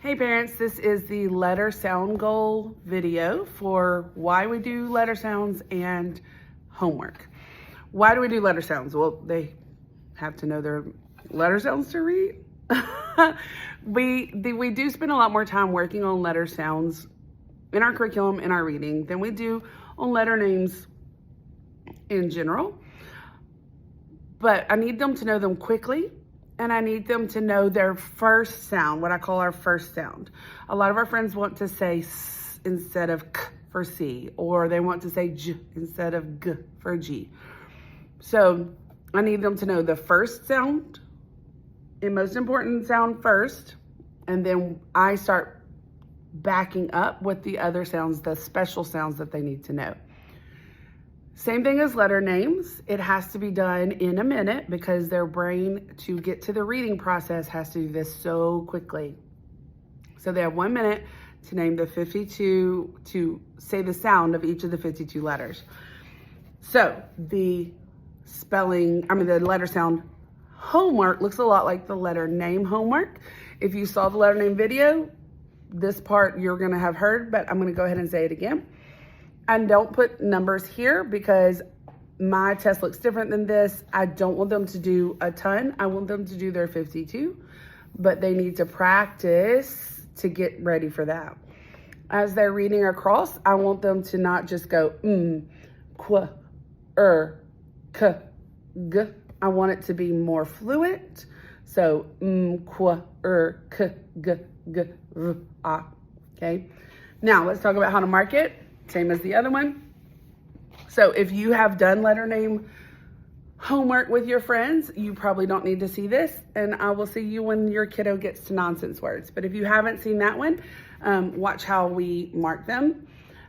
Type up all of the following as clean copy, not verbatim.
Hey parents, this is the letter sound goal video for why we do letter sounds and homework. Why do we do letter sounds? Well, they have to know their letter sounds to read. We do spend a lot more time working on letter sounds in our curriculum, in our reading, than we do on letter names in general. But I need them to know them quickly. And I need them to know their first sound, what I call our first sound. A lot of our friends want to say S instead of K for C, or they want to say J instead of G for G. So I need them to know the first sound, the most important sound first, and then I start backing up with the other sounds, the special sounds that they need to know. Same thing as letter names. It has to be done in a minute because their brain, to get to the reading process, has to do this so quickly. So they have 1 minute to name the 52, to say the sound of each of the 52 letters. So the letter sound homework looks a lot like the letter name homework. If you saw the letter name video, this part you're gonna have heard, but I'm gonna go ahead and say it again. And don't put numbers here because my test looks different than this. I don't want them to do a ton. I want them to do their 52, but they need to practice to get ready for that. As they're reading across, I want them to not just go qu, k, g. I want it to be more fluent. So qu, k, g, g, r, ah. Okay. Now let's talk about how to mark it. Same as the other one. So if you have done letter name homework with your friends, you probably don't need to see this, and I will see you when your kiddo gets to nonsense words. But if you haven't seen that one, watch how we mark them.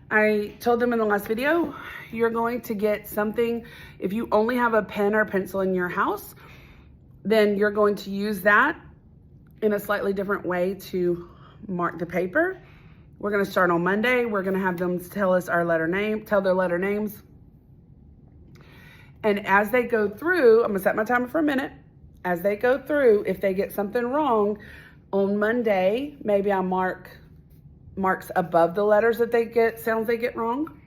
I told them in the last video, you're going to get something. If you only have a pen or pencil in your house, then you're going to use that in a slightly different way to mark the paper. We're gonna start on Monday. We're gonna have them tell us our letter name, tell their letter names. And as they go through, I'm gonna set my timer for a minute. As they go through, if they get something wrong, on Monday, maybe I marks above the letters that they get, sounds they get wrong.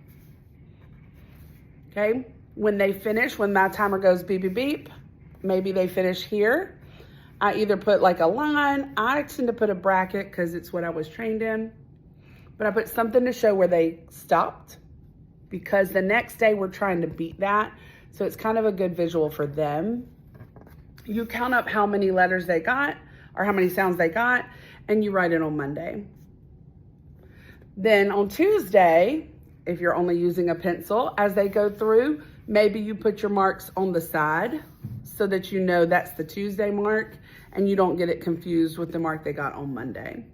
Okay, when they finish, when my timer goes beep, beep, beep, maybe they finish here. I either put like a line, I tend to put a bracket because it's what I was trained in. But I put something to show where they stopped because the next day we're trying to beat that. So it's kind of a good visual for them. You count up how many letters they got or how many sounds they got, and you write it on Monday. Then on Tuesday, if you're only using a pencil, as they go through, maybe you put your marks on the side so that you know that's the Tuesday mark and you don't get it confused with the mark they got on Monday.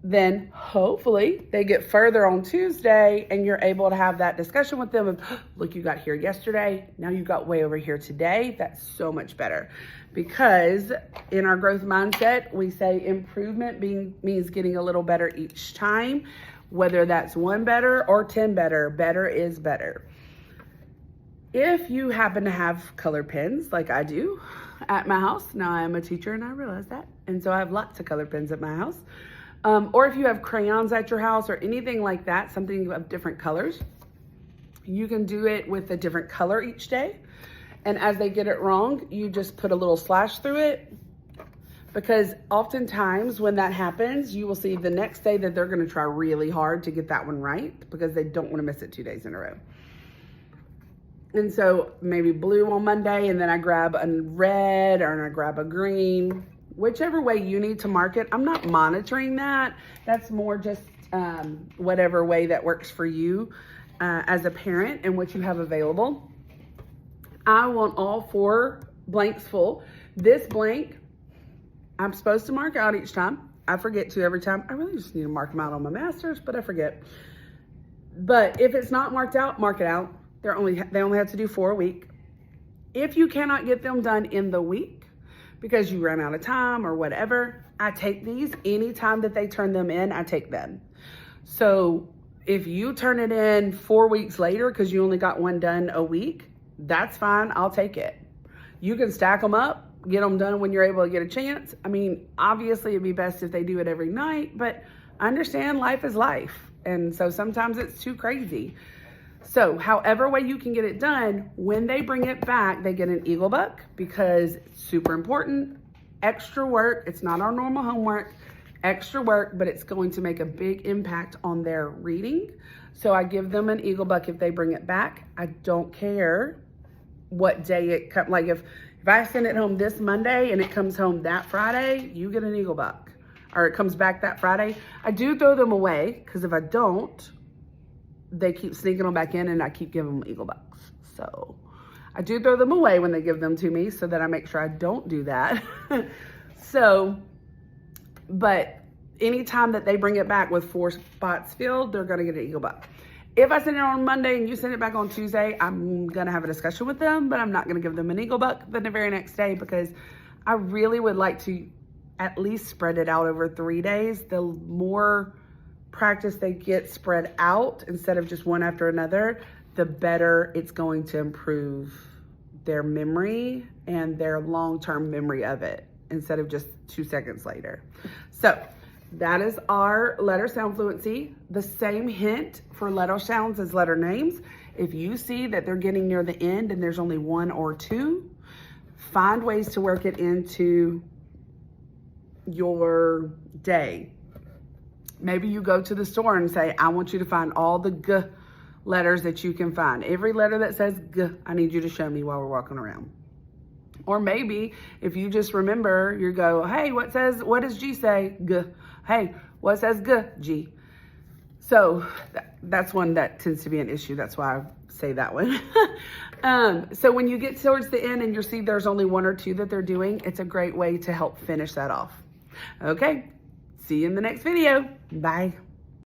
Then hopefully they get further on Tuesday and you're able to have that discussion with them of, look, you got here yesterday, now you got way over here today. That's so much better because in our growth mindset, we say improvement means getting a little better each time, whether that's 1 better or 10 better, better is better. If you happen to have color pens like I do at my house, now I am a teacher and I realize that. And so I have lots of color pens at my house. Or if you have crayons at your house or anything like that, something of different colors, you can do it with a different color each day. And as they get it wrong, you just put a little slash through it because oftentimes when that happens, you will see the next day that they're going to try really hard to get that one right because they don't want to miss it 2 days in a row. And so maybe blue on Monday and then I grab a red or I grab a green. Whichever way you need to mark it, I'm not monitoring that. That's more just whatever way that works for you as a parent and what you have available. I want all 4 blanks full. This blank, I'm supposed to mark out each time. I forget to every time. I really just need to mark them out on my masters, but I forget. But if it's not marked out, mark it out. They only have to do 4 a week. If you cannot get them done in the week, because you ran out of time or whatever, I take these anytime that they turn them in, I take them. So if you turn it in 4 weeks later because you only got one done a week, that's fine, I'll take it. You can stack them up, get them done when you're able to get a chance. I mean, obviously it'd be best if they do it every night, but I understand life is life. And so sometimes it's too crazy. So however way you can get it done, when they bring it back, they get an Eagle Buck because it's super important. Extra work. It's not our normal homework. Extra work, but it's going to make a big impact on their reading. So I give them an Eagle Buck if they bring it back. I don't care what day it comes. Like if I send it home this Monday and it comes home that Friday, you get an Eagle Buck. Or it comes back that Friday. I do throw them away because if I don't, they keep sneaking them back in and I keep giving them Eagle Bucks. So I do throw them away when they give them to me so that I make sure I don't do that. But anytime that they bring it back with 4 spots filled, they're gonna get an Eagle Buck. If I send it on Monday and you send it back on Tuesday, I'm gonna have a discussion with them, but I'm not gonna give them an Eagle Buck the very next day because I really would like to at least spread it out over 3 days. The more practice they get spread out instead of just one after another, the better it's going to improve their memory and their long-term memory of it instead of just 2 seconds later. So that is our letter sound fluency. The same hint for letter sounds as letter names. If you see that they're getting near the end and there's only 1 or 2, find ways to work it into your day. Maybe you go to the store and say, I want you to find all the G letters that you can find. Every letter that says G, I need you to show me while we're walking around. Or maybe if you just remember, you go, hey, what does G say? G. Hey, what says G? G. So that's one that tends to be an issue. That's why I say that one. So when you get towards the end and you see there's only 1 or 2 that they're doing, it's a great way to help finish that off. Okay, see you in the next video. Bye.